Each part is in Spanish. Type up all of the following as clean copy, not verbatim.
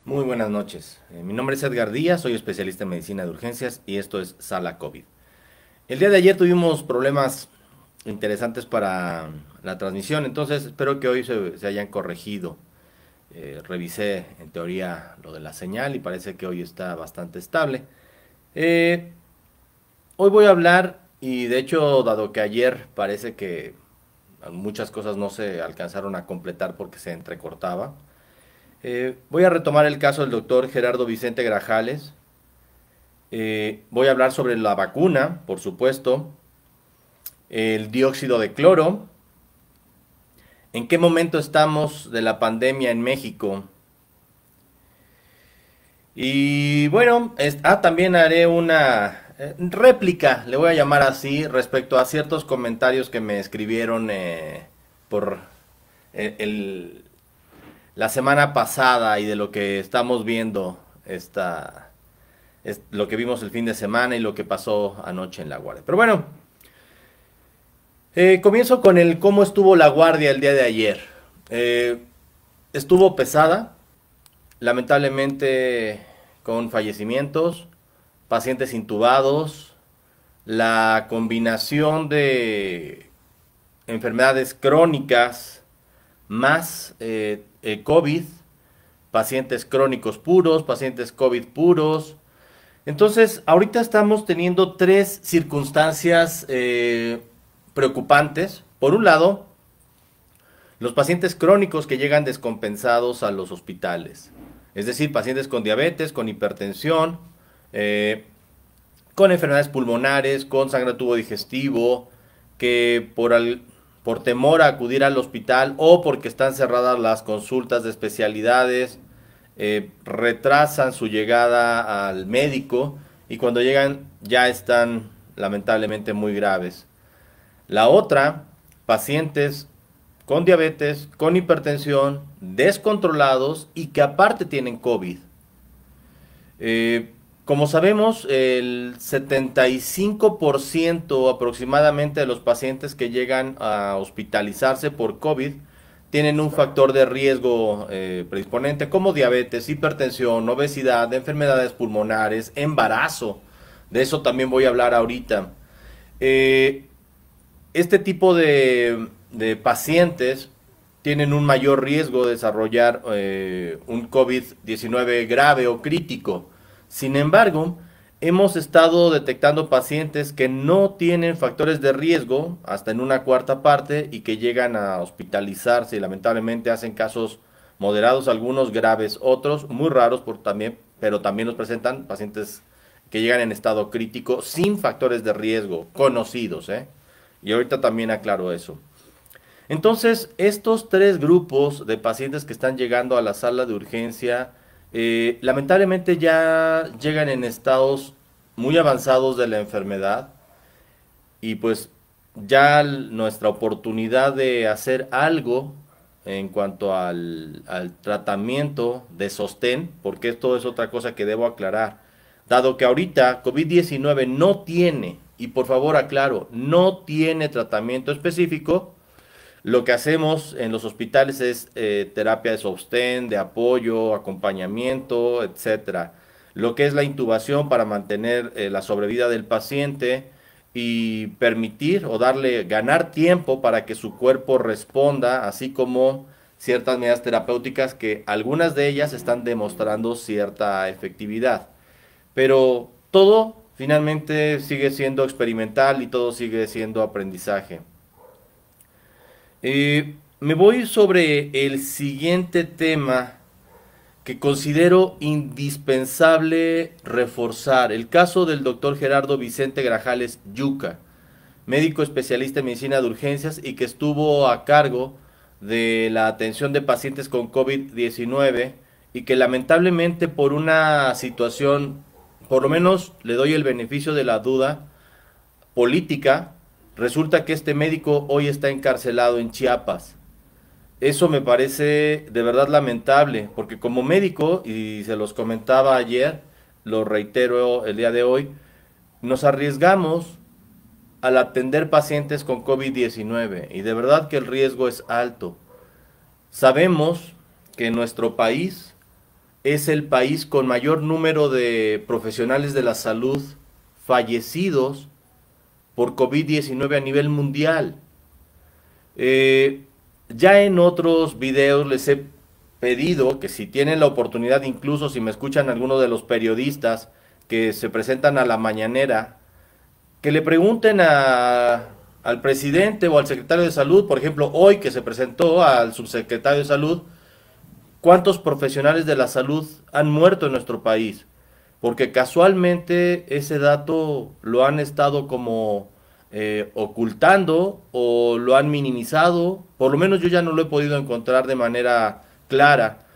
Muy buenas noches. Mi nombre es Edgar Díaz, soy especialista en medicina de urgencias y esto es Sala COVID. El día de ayer tuvimos problemas interesantes para la transmisión, entonces espero que hoy se hayan corregido. Revisé en teoría lo de la señal y parece que hoy está bastante estable. Eh, Hoy voy a hablar y de hecho, dado que ayer parece que muchas cosas no se alcanzaron a completar porque se entrecortaba, voy a retomar el caso del doctor Gerardo Vicente Grajales. Voy a hablar sobre la vacuna, por supuesto, el dióxido de cloro, en qué momento estamos de la pandemia en México. Y bueno, también haré una réplica, le voy a llamar así, respecto a ciertos comentarios que me escribieron por eh, el- la semana pasada y de lo que estamos viendo es lo que vimos el fin de semana y lo que pasó anoche en La Guardia. Pero bueno, comienzo con el cómo estuvo La Guardia el día de ayer. Eh, Estuvo pesada, lamentablemente con fallecimientos, pacientes intubados, la combinación de enfermedades crónicas más COVID, pacientes crónicos puros, pacientes COVID puros. Entonces, ahorita estamos teniendo tres circunstancias preocupantes. Por un lado, los pacientes crónicos que llegan descompensados a los hospitales, es decir, pacientes con diabetes, con hipertensión, eh, con enfermedades pulmonares, con sangrado tubo digestivo, que por temor a acudir al hospital o porque están cerradas las consultas de especialidades, retrasan su llegada al médico y cuando llegan ya están lamentablemente muy graves. La otra, pacientes con diabetes, con hipertensión, descontrolados y que aparte tienen COVID. Como sabemos, el 75% aproximadamente de los pacientes que llegan a hospitalizarse por COVID tienen un factor de riesgo predisponente como diabetes, hipertensión, obesidad, enfermedades pulmonares, embarazo. De eso también voy a hablar ahorita. Eh, este tipo de pacientes tienen un mayor riesgo de desarrollar un COVID-19 grave o crítico. Sin embargo, hemos estado detectando pacientes que no tienen factores de riesgo hasta en una cuarta parte y que llegan a hospitalizarse y lamentablemente hacen casos moderados, algunos graves, otros muy raros también, pero también nos presentan pacientes que llegan en estado crítico sin factores de riesgo conocidos, ¿eh? Y ahorita también aclaro eso. Entonces, estos tres grupos de pacientes que están llegando a la sala de urgencia, lamentablemente ya llegan en estados muy avanzados de la enfermedad y pues ya nuestra oportunidad de hacer algo en cuanto al tratamiento de sostén, porque esto es otra cosa que debo aclarar, dado que ahorita COVID-19 no tiene, y por favor aclaro, no tiene tratamiento específico. Lo que hacemos en los hospitales es terapia de sostén, de apoyo, acompañamiento, etcétera. Lo que es la intubación para mantener la sobrevida del paciente y permitir o darle, ganar tiempo para que su cuerpo responda, así como ciertas medidas terapéuticas que algunas de ellas están demostrando cierta efectividad. Pero todo finalmente sigue siendo experimental y todo sigue siendo aprendizaje. Me voy sobre el siguiente tema que considero indispensable reforzar. El caso del doctor Gerardo Vicente Grajales Yuca, médico especialista en medicina de urgencias y que estuvo a cargo de la atención de pacientes con COVID-19 y que lamentablemente por una situación, por lo menos le doy el beneficio de la duda, política, resulta que este médico hoy está encarcelado en Chiapas. Eso me parece de verdad lamentable, porque como médico, y se los comentaba ayer, lo reitero el día de hoy, nos arriesgamos al atender pacientes con COVID-19 y de verdad que el riesgo es alto. Sabemos que en nuestro país es el país con mayor número de profesionales de la salud fallecidos por COVID-19 a nivel mundial. Ya en otros videos les he pedido que si tienen la oportunidad, incluso si me escuchan algunos de los periodistas que se presentan a la mañanera, que le pregunten al presidente o al secretario de salud, por ejemplo, hoy que se presentó al subsecretario de salud, cuántos profesionales de la salud han muerto en nuestro país. Porque casualmente ese dato lo han estado como ocultando o lo han minimizado. Por lo menos yo ya no lo he podido encontrar de manera clara.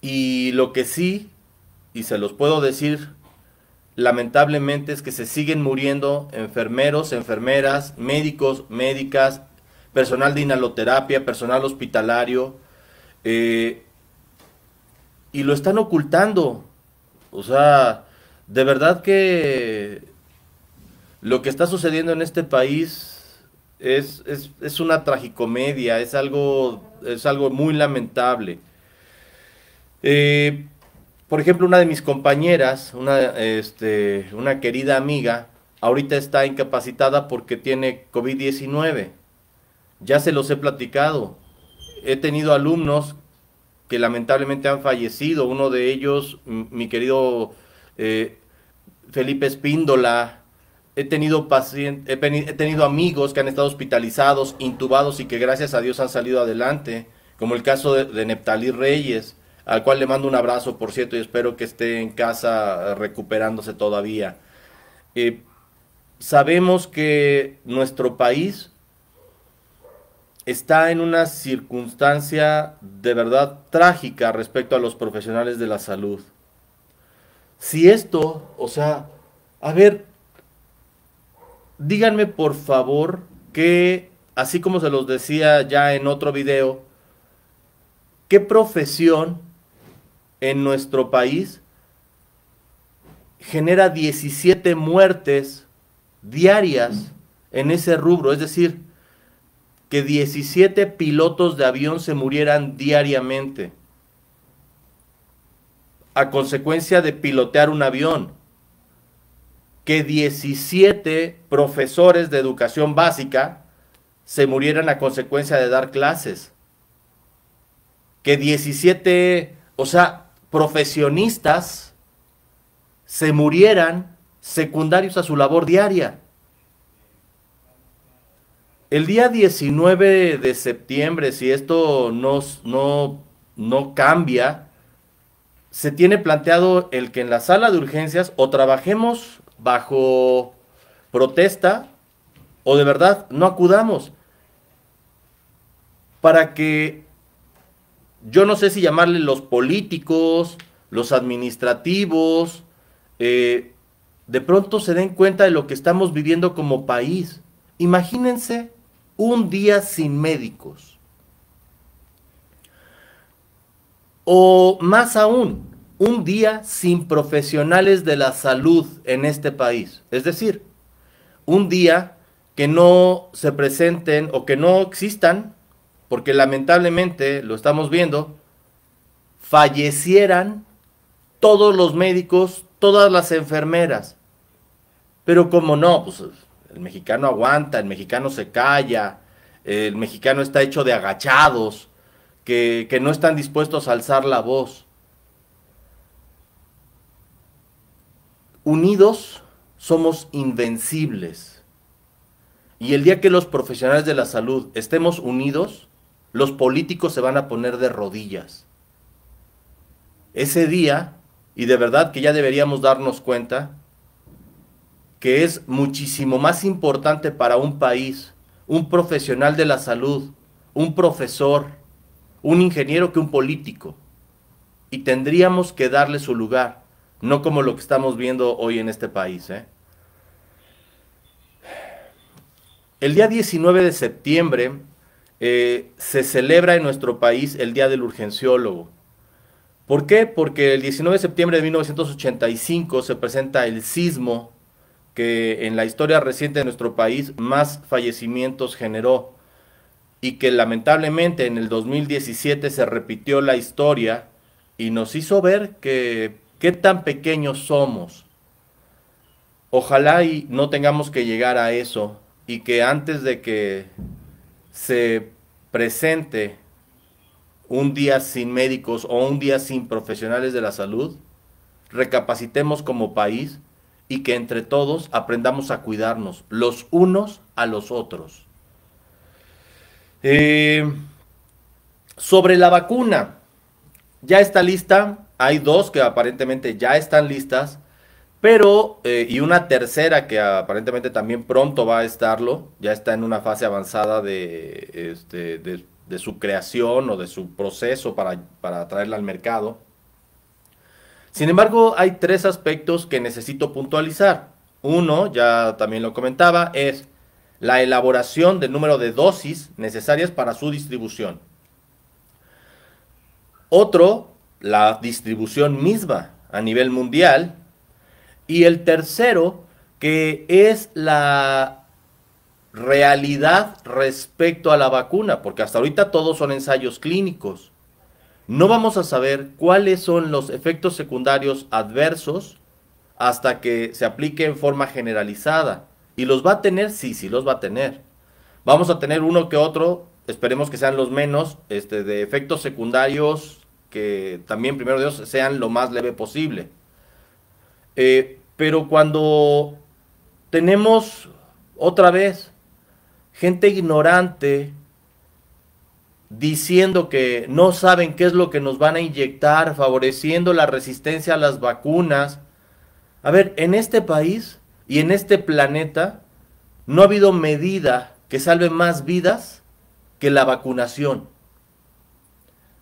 Y lo que sí, y se los puedo decir, lamentablemente es que se siguen muriendo enfermeros, enfermeras, médicos, médicas, personal de inhaloterapia, personal hospitalario, eh, y lo están ocultando. O sea, de verdad que lo que está sucediendo en este país es una tragicomedia, es algo muy lamentable. Eh, por ejemplo, una de mis compañeras, una querida amiga, ahorita está incapacitada porque tiene COVID-19. Ya se los he platicado. He tenido alumnos que lamentablemente han fallecido. Uno de ellos, mi querido eh, Felipe Espíndola. He tenido amigos que han estado hospitalizados, intubados y que gracias a Dios han salido adelante, como el caso de Neptalí Reyes, al cual le mando un abrazo, por cierto, y espero que esté en casa recuperándose todavía. Eh, Sabemos que nuestro país está en una circunstancia de verdad trágica respecto a los profesionales de la salud. Si esto, o sea, a ver, díganme por favor que, así como se los decía ya en otro video, ¿qué profesión en nuestro país genera 17 muertes diarias en ese rubro? Es decir, que 17 pilotos de avión se murieran diariamente a consecuencia de pilotear un avión, que 17 profesores de educación básica se murieran a consecuencia de dar clases, que 17, o sea, profesionistas se murieran secundarios a su labor diaria. El día 19 de septiembre, si esto no cambia, se tiene planteado el que en la sala de urgencias o trabajemos bajo protesta o de verdad no acudamos para que, yo no sé si llamarle los políticos, los administrativos, de pronto se den cuenta de lo que estamos viviendo como país. Imagínense un día sin médicos. O más aún, un día sin profesionales de la salud en este país. Es decir, un día que no se presenten o que no existan, porque lamentablemente lo estamos viendo, fallecieran todos los médicos, todas las enfermeras. Pero como no, pues el mexicano aguanta, el mexicano se calla, el mexicano está hecho de agachados, que no están dispuestos a alzar la voz. Unidos somos invencibles. Y el día que los profesionales de la salud estemos unidos, los políticos se van a poner de rodillas. Ese día, y de verdad que ya deberíamos darnos cuenta, que es muchísimo más importante para un país, un profesional de la salud, un profesor, un ingeniero que un político. Y tendríamos que darle su lugar, no como lo que estamos viendo hoy en este país. El día 19 de septiembre se celebra en nuestro país el Día del Urgenciólogo. ¿Por qué? Porque el 19 de septiembre de 1985 se presenta el sismo que en la historia reciente de nuestro país más fallecimientos generó y que lamentablemente en el 2017 se repitió la historia y nos hizo ver que qué tan pequeños somos. Ojalá y no tengamos que llegar a eso y que antes de que se presente un día sin médicos o un día sin profesionales de la salud, recapacitemos como país y que entre todos aprendamos a cuidarnos los unos a los otros. Eh, Sobre la vacuna, ya está lista, hay dos que aparentemente ya están listas, pero, y una tercera que aparentemente también pronto va a estarlo, ya está en una fase avanzada de su creación o de su proceso para traerla al mercado. Sin embargo, hay tres aspectos que necesito puntualizar. Uno, ya también lo comentaba, es la elaboración del número de dosis necesarias para su distribución. Otro, la distribución misma a nivel mundial. Y el tercero, que es la realidad respecto a la vacuna, porque hasta ahorita todos son ensayos clínicos. No vamos a saber cuáles son los efectos secundarios adversos hasta que se aplique en forma generalizada. ¿Y los va a tener? Sí, sí los va a tener. Vamos a tener uno que otro, esperemos que sean los menos, de efectos secundarios que también, primero Dios, sean lo más leve posible. Pero cuando tenemos otra vez gente ignorante diciendo que no saben qué es lo que nos van a inyectar, favoreciendo la resistencia a las vacunas. A ver, en este país y en este planeta no ha habido medida que salve más vidas que la vacunación.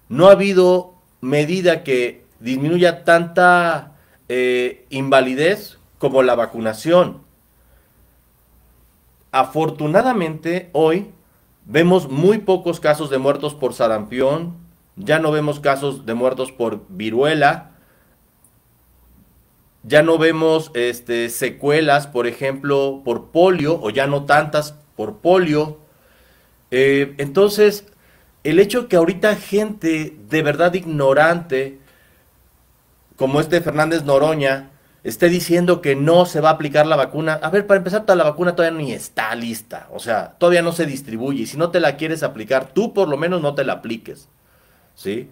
No ha habido medida que disminuya tanta invalidez como la vacunación. Afortunadamente, hoy vemos muy pocos casos de muertos por sarampión, ya no vemos casos de muertos por viruela, ya no vemos secuelas, por ejemplo, por polio, o ya no tantas por polio. Entonces, el hecho que ahorita gente de verdad ignorante, como Fernández Noroña, esté diciendo que no se va a aplicar la vacuna. A ver, para empezar, toda la vacuna todavía ni está lista. O sea, todavía no se distribuye. Y si no te la quieres aplicar, tú por lo menos no te la apliques. ¿Sí?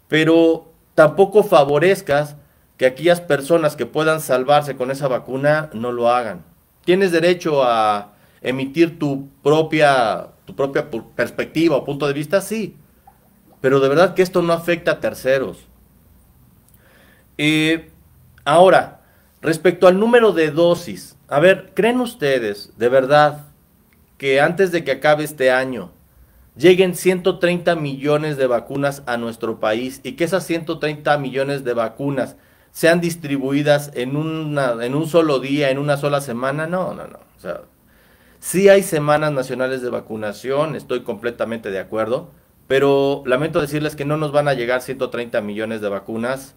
Pero tampoco favorezcas que aquellas personas que puedan salvarse con esa vacuna no lo hagan. Tienes derecho a emitir tu propia perspectiva o punto de vista, sí. Pero de verdad que esto no afecta a terceros. Ahora, respecto al número de dosis, a ver, ¿creen ustedes de verdad que antes de que acabe este año lleguen 130 millones de vacunas a nuestro país y que esas 130 millones de vacunas sean distribuidas en un solo día, en una sola semana? No, no, no. O sea, sí hay semanas nacionales de vacunación, estoy completamente de acuerdo, pero lamento decirles que no nos van a llegar 130 millones de vacunas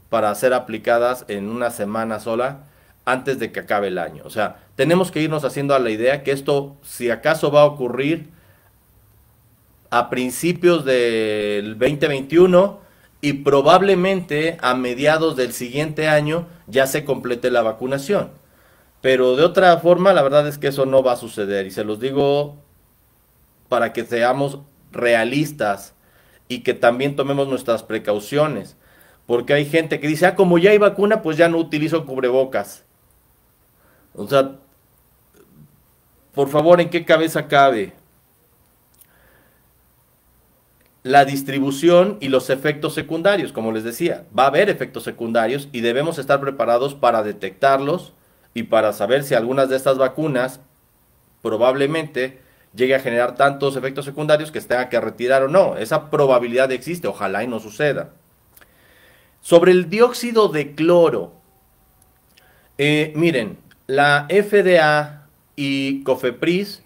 para ser aplicadas en una semana sola antes de que acabe el año. O sea, tenemos que irnos haciendo a la idea que esto, si acaso va a ocurrir a principios del 2021 y probablemente a mediados del siguiente año ya se complete la vacunación. Pero de otra forma, la verdad es que eso no va a suceder. Y se los digo para que seamos realistas y que también tomemos nuestras precauciones. Porque hay gente que dice, como ya hay vacuna, pues ya no utilizo cubrebocas. O sea, por favor, ¿en qué cabeza cabe? La distribución y los efectos secundarios, como les decía, va a haber efectos secundarios y debemos estar preparados para detectarlos y para saber si algunas de estas vacunas probablemente llegue a generar tantos efectos secundarios que se tenga que retirar o no. Esa probabilidad existe, ojalá y no suceda. Sobre el dióxido de cloro, miren, la FDA y COFEPRIS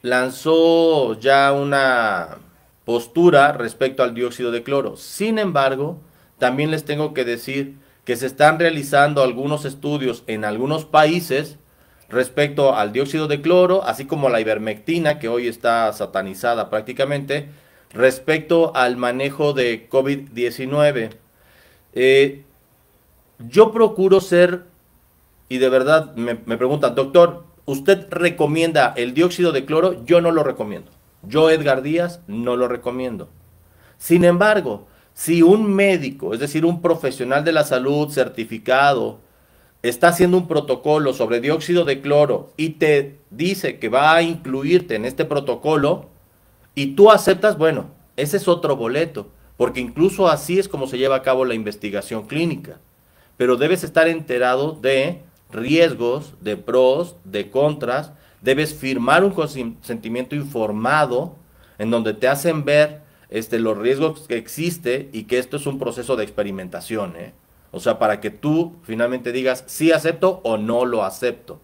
lanzó ya una postura respecto al dióxido de cloro. Sin embargo, también les tengo que decir que se están realizando algunos estudios en algunos países respecto al dióxido de cloro, así como la ivermectina, que hoy está satanizada prácticamente, respecto al manejo de COVID-19. Eh, yo procuro ser, y de verdad me preguntan, doctor, ¿usted recomienda el dióxido de cloro? Yo no lo recomiendo. Yo, Edgar Díaz, no lo recomiendo. Sin embargo, si un médico, es decir, un profesional de la salud certificado, está haciendo un protocolo sobre dióxido de cloro y te dice que va a incluirte en este protocolo y tú aceptas, bueno, ese es otro boleto, porque incluso así es como se lleva a cabo la investigación clínica. Pero debes estar enterado de riesgos, de pros, de contras, debes firmar un consentimiento informado en donde te hacen ver los riesgos que existe y que esto es un proceso de experimentación, ¿eh? O sea, para que tú finalmente digas sí acepto o no lo acepto.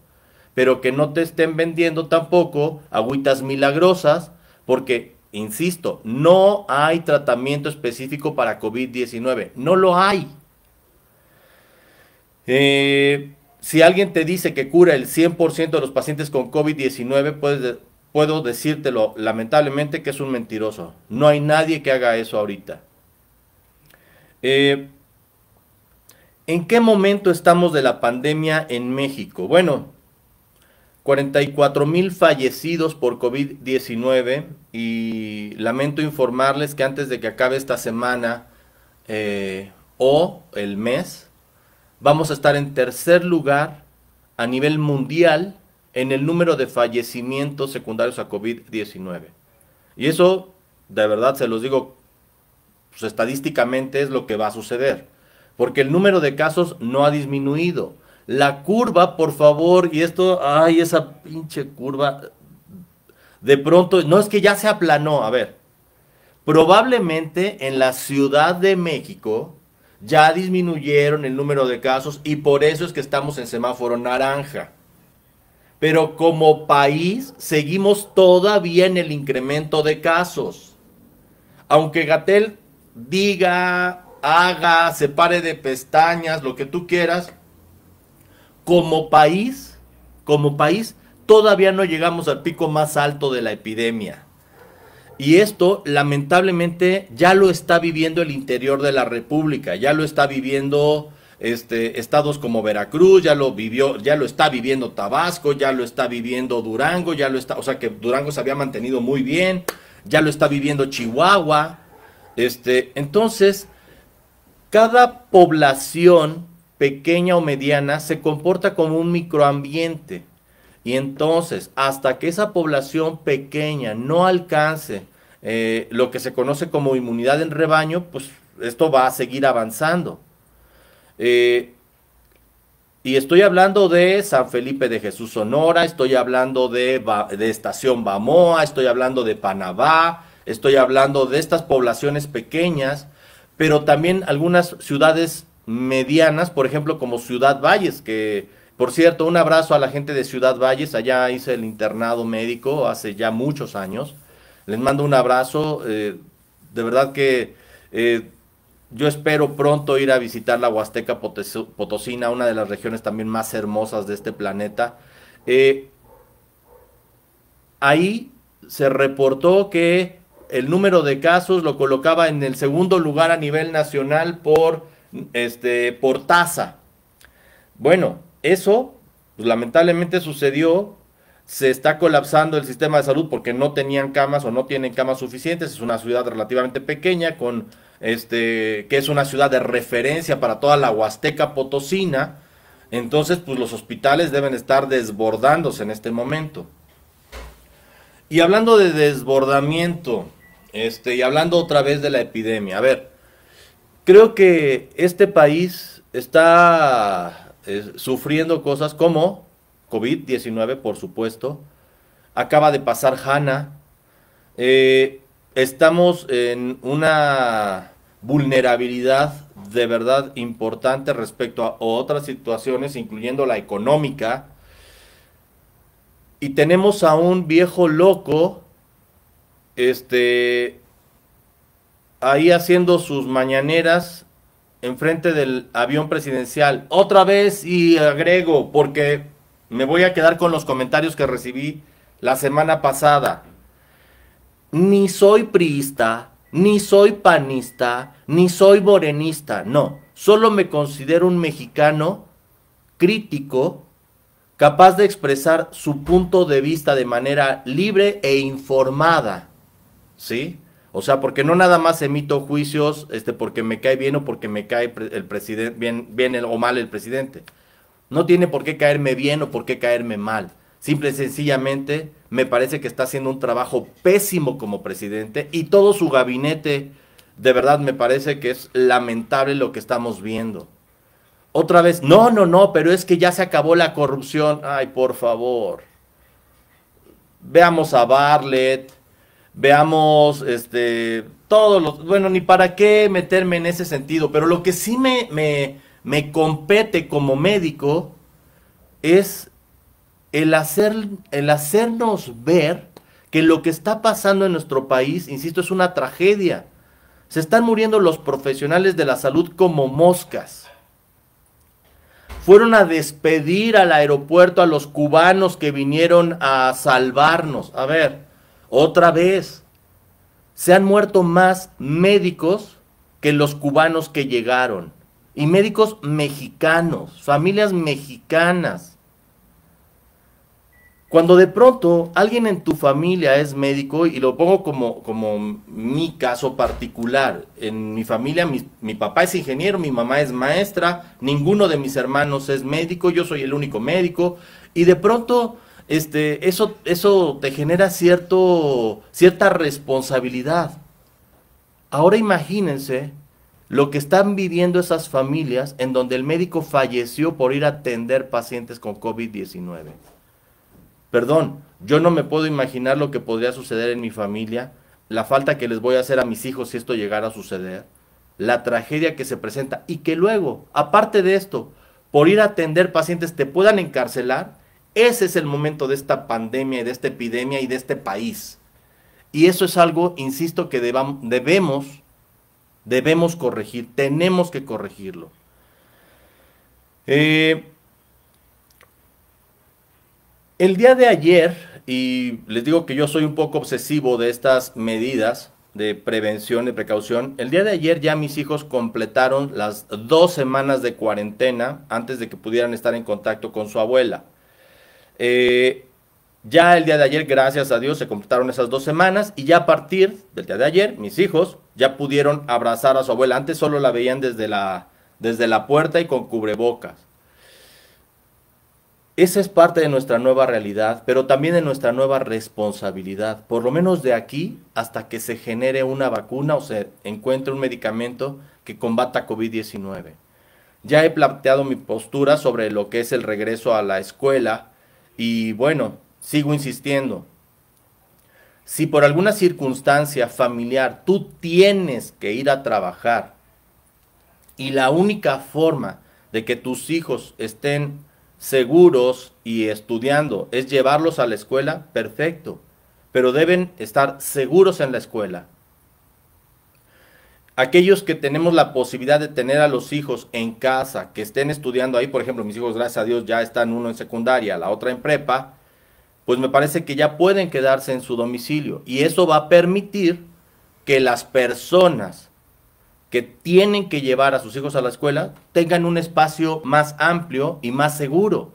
Pero que no te estén vendiendo tampoco agüitas milagrosas, porque, insisto, no hay tratamiento específico para COVID-19. No lo hay. Si alguien te dice que cura el 100% de los pacientes con COVID-19, puedo decírtelo lamentablemente que es un mentiroso. No hay nadie que haga eso ahorita. ¿En qué momento estamos de la pandemia en México? Bueno, 44,000 fallecidos por COVID-19 y lamento informarles que antes de que acabe esta semana o el mes, vamos a estar en tercer lugar a nivel mundial en el número de fallecimientos secundarios a COVID-19. Y eso, de verdad, se los digo, pues, estadísticamente es lo que va a suceder. Porque el número de casos no ha disminuido. La curva, por favor, y esto, ay, esa pinche curva, de pronto, no es que ya se aplanó, a ver, probablemente en la Ciudad de México ya disminuyeron el número de casos y por eso es que estamos en semáforo naranja. Pero como país seguimos todavía en el incremento de casos. Aunque Gatell diga, haga, se pare de pestañas, lo que tú quieras, como país, todavía no llegamos al pico más alto de la epidemia. Y esto, lamentablemente, ya lo está viviendo el interior de la República, ya lo está viviendo estados como Veracruz, ya lo está viviendo Tabasco, ya lo está viviendo Durango, o sea que Durango se había mantenido muy bien, ya lo está viviendo Chihuahua. Entonces, cada población, pequeña o mediana, se comporta como un microambiente. Y entonces, hasta que esa población pequeña no alcance lo que se conoce como inmunidad en rebaño, pues esto va a seguir avanzando. Y estoy hablando de San Felipe de Jesús, Sonora, estoy hablando de Estación Bamoa, estoy hablando de Panabá, estoy hablando de estas poblaciones pequeñas, pero también algunas ciudades medianas, por ejemplo, como Ciudad Valles, que, por cierto, un abrazo a la gente de Ciudad Valles, allá hice el internado médico hace ya muchos años, les mando un abrazo, de verdad que yo espero pronto ir a visitar la Huasteca Potosina, una de las regiones también más hermosas de este planeta. Ahí se reportó que el número de casos lo colocaba en el segundo lugar a nivel nacional por tasa. Bueno, eso pues, lamentablemente sucedió. Se está colapsando el sistema de salud porque no tenían camas o no tienen camas suficientes. Es una ciudad relativamente pequeña que es una ciudad de referencia para toda la Huasteca Potosina. Entonces, pues los hospitales deben estar desbordándose en este momento. Y hablando de desbordamiento, y hablando otra vez de la epidemia, a ver, creo que este país está sufriendo cosas como COVID-19, por supuesto. Acaba de pasar Hanna. Estamos en una vulnerabilidad de verdad importante respecto a otras situaciones, incluyendo la económica. Y tenemos a un viejo loco, ahí haciendo sus mañaneras enfrente del avión presidencial. Otra vez, y agrego, porque me voy a quedar con los comentarios que recibí la semana pasada. Ni soy priista, ni soy panista, ni soy morenista. No, Solo me considero un mexicano crítico, capaz de expresar su punto de vista de manera libre e informada, ¿sí? O sea, porque no nada más emito juicios porque me cae bien o porque me cae el presidente bien o mal el presidente. No tiene por qué caerme bien o por qué caerme mal. Simple y sencillamente me parece que está haciendo un trabajo pésimo como presidente y todo su gabinete, de verdad me parece que es lamentable lo que estamos viendo. Otra vez, no, pero es que ya se acabó la corrupción. Ay, por favor. Veamos a Bartlett, veamos todos los, bueno, ni para qué meterme en ese sentido, pero lo que sí me compete como médico es el hacernos ver que lo que está pasando en nuestro país, insisto, es una tragedia. Se están muriendo los profesionales de la salud como moscas. Fueron a despedir al aeropuerto a los cubanos que vinieron a salvarnos. A ver, otra vez, se han muerto más médicos que los cubanos que llegaron. Y médicos mexicanos, familias mexicanas. Cuando de pronto alguien en tu familia es médico, y lo pongo como mi caso particular, en mi familia mi papá es ingeniero, mi mamá es maestra, ninguno de mis hermanos es médico, yo soy el único médico, y de pronto eso te genera cierta responsabilidad. Ahora imagínense lo que están viviendo esas familias en donde el médico falleció por ir a atender pacientes con COVID-19. Perdón, yo no me puedo imaginar lo que podría suceder en mi familia, la falta que les voy a hacer a mis hijos si esto llegara a suceder, la tragedia que se presenta y que luego, aparte de esto, por ir a atender pacientes te puedan encarcelar. Ese es el momento de esta pandemia y de esta epidemia y de este país. Y eso es algo, insisto, que debemos corregir, tenemos que corregirlo. El día de ayer, y les digo que yo soy un poco obsesivo de estas medidas de prevención y precaución, el día de ayer ya mis hijos completaron las 2 semanas de cuarentena antes de que pudieran estar en contacto con su abuela. Ya el día de ayer, gracias a Dios, se completaron esas 2 semanas y ya a partir del día de ayer, mis hijos ya pudieron abrazar a su abuela. Antes solo la veían desde la puerta y con cubrebocas. Esa es parte de nuestra nueva realidad, pero también de nuestra nueva responsabilidad, por lo menos de aquí hasta que se genere una vacuna o se encuentre un medicamento que combata COVID-19. Ya he planteado mi postura sobre lo que es el regreso a la escuela y bueno, sigo insistiendo. Si por alguna circunstancia familiar tú tienes que ir a trabajar y la única forma de que tus hijos estén seguros y estudiando es llevarlos a la escuela, perfecto, pero deben estar seguros en la escuela. Aquellos que tenemos la posibilidad de tener a los hijos en casa, que estén estudiando ahí, por ejemplo, mis hijos, gracias a Dios, ya están uno en secundaria, la otra en prepa, pues me parece que ya pueden quedarse en su domicilio. Y eso va a permitir que las personas que tienen que llevar a sus hijos a la escuela tengan un espacio más amplio y más seguro.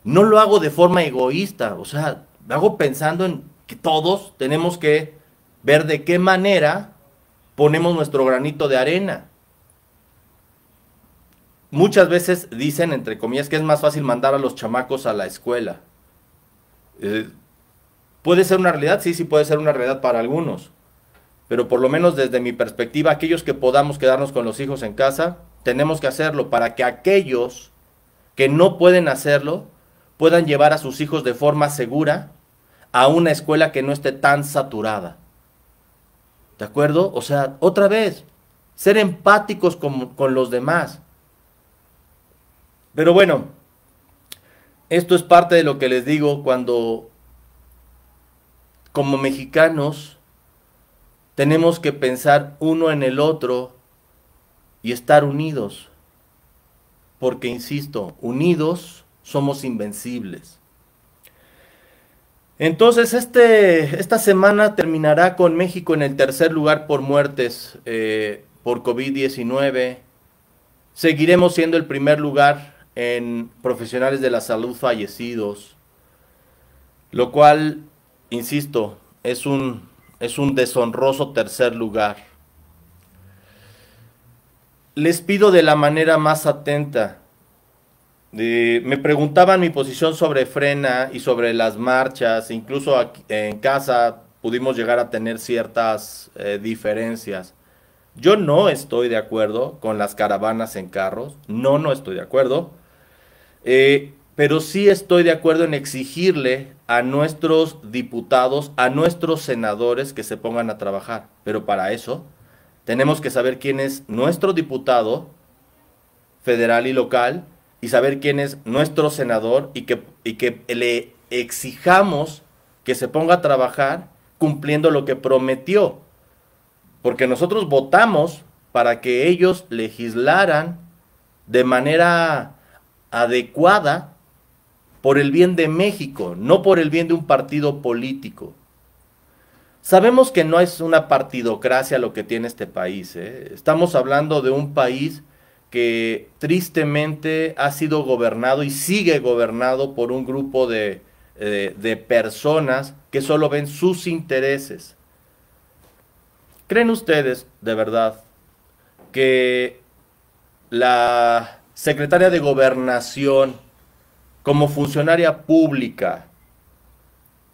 No lo hago de forma egoísta, o sea, lo hago pensando en que todos tenemos que ver de qué manera ponemos nuestro granito de arena. Muchas veces dicen, entre comillas, que es más fácil mandar a los chamacos a la escuela. ¿Puede ser una realidad? Sí, sí puede ser una realidad para algunos. Pero por lo menos desde mi perspectiva, aquellos que podamos quedarnos con los hijos en casa, tenemos que hacerlo para que aquellos que no pueden hacerlo, puedan llevar a sus hijos de forma segura a una escuela que no esté tan saturada. ¿De acuerdo? O sea, otra vez, ser empáticos con los demás. Pero bueno, esto es parte de lo que les digo cuando, como mexicanos, tenemos que pensar uno en el otro y estar unidos. Porque, insisto, unidos somos invencibles. Entonces, esta semana terminará con México en el tercer lugar por muertes por COVID-19. Seguiremos siendo el primer lugar en profesionales de la salud fallecidos, lo cual, insisto, es un deshonroso tercer lugar. Les pido de la manera más atenta. Me preguntaban mi posición sobre Frena y sobre las marchas, incluso aquí, en casa pudimos llegar a tener ciertas diferencias. Yo no estoy de acuerdo con las caravanas en carros, no estoy de acuerdo, pero sí estoy de acuerdo en exigirle a nuestros diputados, a nuestros senadores que se pongan a trabajar. Pero para eso tenemos que saber quién es nuestro diputado federal y local y saber quién es nuestro senador y que le exijamos que se ponga a trabajar cumpliendo lo que prometió. Porque nosotros votamos para que ellos legislaran de manera adecuada por el bien de México, no por el bien de un partido político. Sabemos que no es una partidocracia lo que tiene este país, ¿eh? Estamos hablando de un país que tristemente ha sido gobernado y sigue gobernado por un grupo de personas que solo ven sus intereses. ¿Creen ustedes, de verdad, que la secretaria de Gobernación, como funcionaria pública,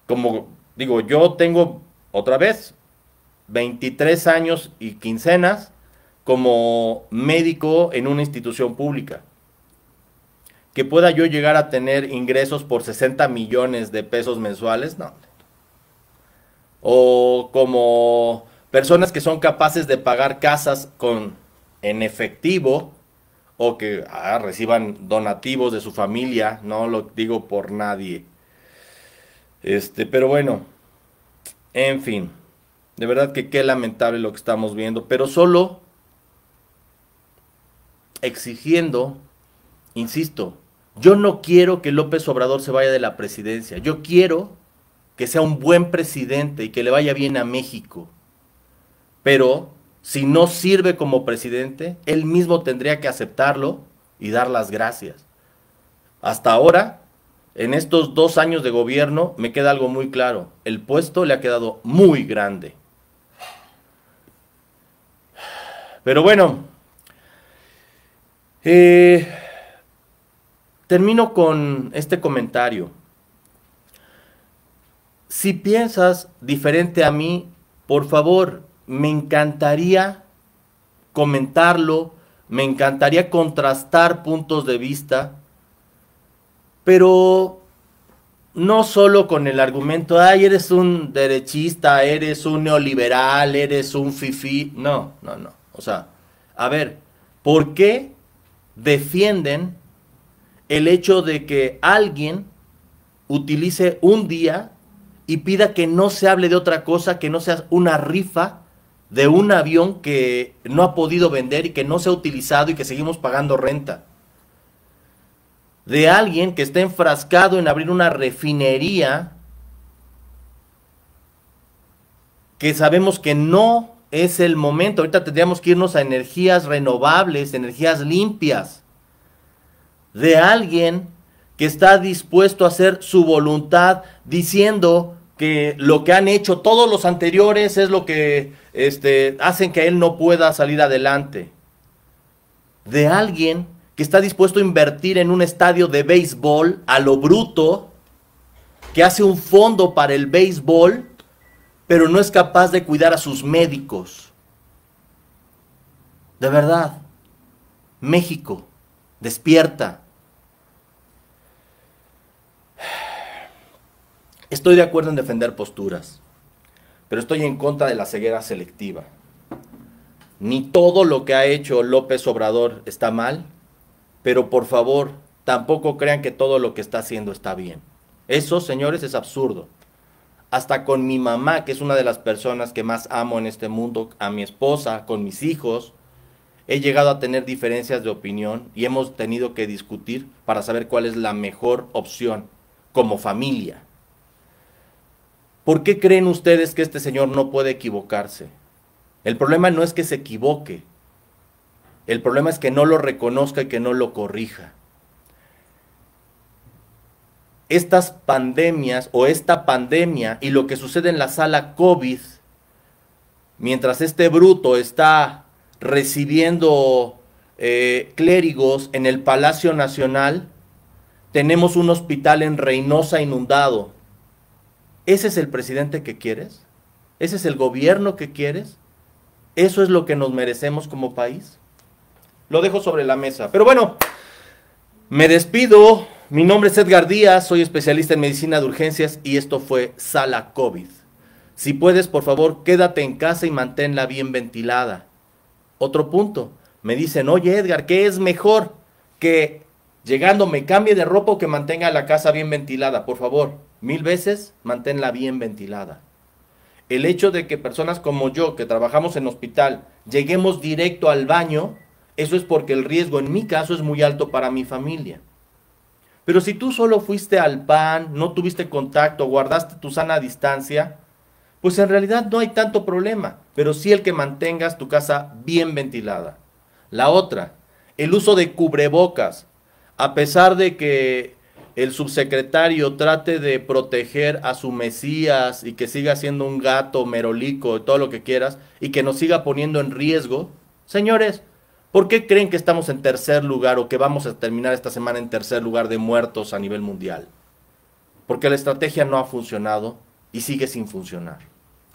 como digo, yo tengo otra vez 23 años y quincenas como médico en una institución pública, que pueda yo llegar a tener ingresos por 60 millones de pesos mensuales? No. O como personas que son capaces de pagar casas en efectivo o que reciban donativos de su familia, no lo digo por nadie. Pero bueno, en fin, de verdad que qué lamentable lo que estamos viendo, pero solo exigiendo, insisto, yo no quiero que López Obrador se vaya de la presidencia, yo quiero que sea un buen presidente y que le vaya bien a México. Pero si no sirve como presidente, él mismo tendría que aceptarlo y dar las gracias. Hasta ahora, en estos 2 años de gobierno, me queda algo muy claro. El puesto le ha quedado muy grande. Pero bueno, termino con este comentario. Si piensas diferente a mí, por favor, me encantaría comentarlo, me encantaría contrastar puntos de vista, pero no solo con el argumento, ay, eres un derechista, eres un neoliberal, eres un fifí. No. O sea, a ver, ¿por qué defienden el hecho de que alguien utilice un día y pida que no se hable de otra cosa, que no sea una rifa de un avión que no ha podido vender y que no se ha utilizado y que seguimos pagando renta? De alguien que está enfrascado en abrir una refinería que sabemos que no es el momento. Ahorita tendríamos que irnos a energías renovables, energías limpias. De alguien que está dispuesto a hacer su voluntad diciendo que lo que han hecho todos los anteriores es lo que hacen que él no pueda salir adelante. De alguien que está dispuesto a invertir en un estadio de béisbol a lo bruto, que hace un fondo para el béisbol, pero no es capaz de cuidar a sus médicos. De verdad, México, despierta. Estoy de acuerdo en defender posturas, pero estoy en contra de la ceguera selectiva. Ni todo lo que ha hecho López Obrador está mal, pero por favor, tampoco crean que todo lo que está haciendo está bien. Eso, señores, es absurdo. Hasta con mi mamá, que es una de las personas que más amo en este mundo, a mi esposa, con mis hijos, he llegado a tener diferencias de opinión y hemos tenido que discutir para saber cuál es la mejor opción como familia. ¿Por qué creen ustedes que este señor no puede equivocarse? El problema no es que se equivoque. El problema es que no lo reconozca y que no lo corrija. Estas pandemias o esta pandemia y lo que sucede en la sala COVID, mientras este bruto está recibiendo clérigos en el Palacio Nacional, tenemos un hospital en Reynosa inundado. ¿Ese es el presidente que quieres? ¿Ese es el gobierno que quieres? ¿Eso es lo que nos merecemos como país? Lo dejo sobre la mesa. Pero bueno, me despido. Mi nombre es Edgar Díaz, soy especialista en medicina de urgencias y esto fue Sala COVID. Si puedes, por favor, quédate en casa y manténla bien ventilada. Otro punto, me dicen, oye Edgar, ¿qué es mejor? Que llegando me cambie de ropa o que mantenga la casa bien ventilada. Por favor, 1000 veces manténla bien ventilada. El hecho de que personas como yo, que trabajamos en hospital, lleguemos directo al baño, eso es porque el riesgo en mi caso es muy alto para mi familia. Pero si tú solo fuiste al pan, no tuviste contacto, guardaste tu sana distancia, pues en realidad no hay tanto problema, pero sí el que mantengas tu casa bien ventilada. La otra, el uso de cubrebocas. A pesar de que el subsecretario trate de proteger a su Mesías y que siga siendo un gato merolico, todo lo que quieras, y que nos siga poniendo en riesgo, señores, ¿por qué creen que estamos en tercer lugar o que vamos a terminar esta semana en tercer lugar de muertos a nivel mundial? Porque la estrategia no ha funcionado y sigue sin funcionar.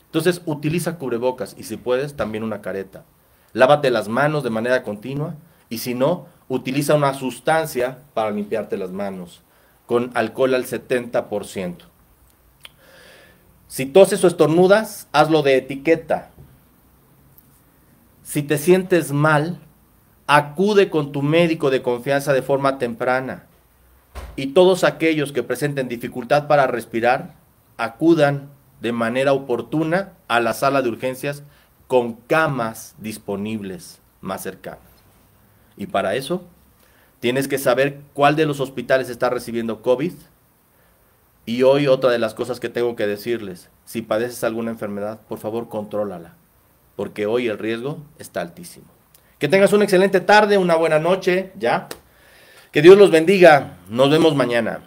Entonces, utiliza cubrebocas y si puedes, también una careta. Lávate las manos de manera continua y si no, utiliza una sustancia para limpiarte las manos con alcohol al 70%. Si toses o estornudas, hazlo de etiqueta. Si te sientes mal, acude con tu médico de confianza de forma temprana. Y todos aquellos que presenten dificultad para respirar, acudan de manera oportuna a la sala de urgencias con camas disponibles más cercanas. Y para eso, tienes que saber cuál de los hospitales está recibiendo COVID. Y hoy otra de las cosas que tengo que decirles, si padeces alguna enfermedad, por favor contrólala, porque hoy el riesgo está altísimo. Que tengas una excelente tarde, una buena noche, ya. Que Dios los bendiga. Nos vemos mañana.